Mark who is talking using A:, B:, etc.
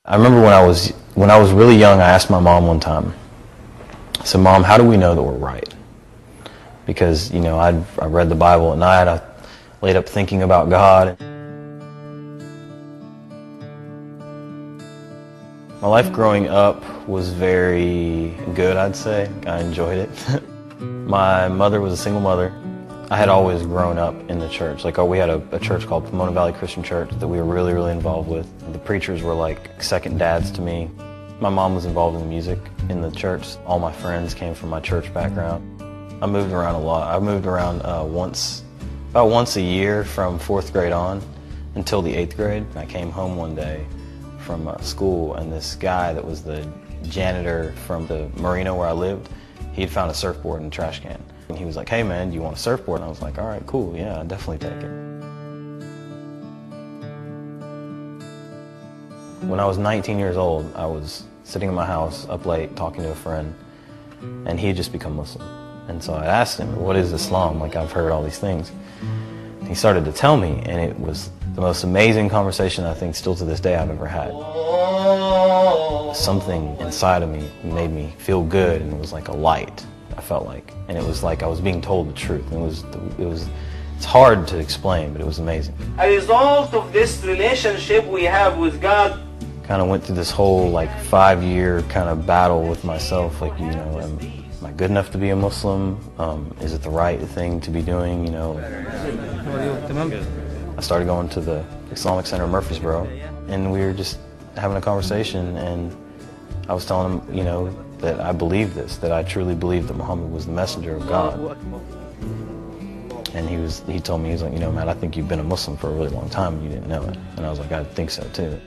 A: I remember when I was really young, I asked my mom one time. I said, "Mom, how do we know that we're right?" Because, you know, I read the Bible at night, I laid up thinking about God. My life growing up was very good, I'd say. I enjoyed it. My mother was a single mother. I had always grown up in the church. Like, we had a church called Pomona Valley Christian Church that we were really, really involved with. The preachers were like second dads to me. My mom was involved in the music in the church. All my friends came from my church background. I moved around a lot. I moved around about once a year from 4th grade on until the 8th grade. I came home one day from school, and this guy that was the janitor from the marina where I lived, he'd found a surfboard in the trash can. And he was like, "Hey man, do you want a surfboard?" And I was like, "All right, cool, yeah, I'll definitely take it." When I was 19 years old, I was sitting in my house up late talking to a friend, and he had just become Muslim. And so I asked him, "What is Islam? Like, I've heard all these things." And he started to tell me, and it was the most amazing conversation I think still to this day I've ever had. Something inside of me made me feel good, and it was like a light, I felt like. And it was like I was being told the truth. It's hard to explain, but it was amazing.
B: A result of this relationship we have with God.
A: Kind of went through this whole like 5-year kind of battle with myself, like, you know, am I good enough to be a Muslim? Is it the right thing to be doing, you know? I started going to the Islamic Center in Murfreesboro, and we were just having a conversation, and I was telling him, you know, that I believe this, that I truly believe that Muhammad was the messenger of God. And he told me, he was like, "You know, Matt, I think you've been a Muslim for a really long time and you didn't know it." And I was like, "I think so too."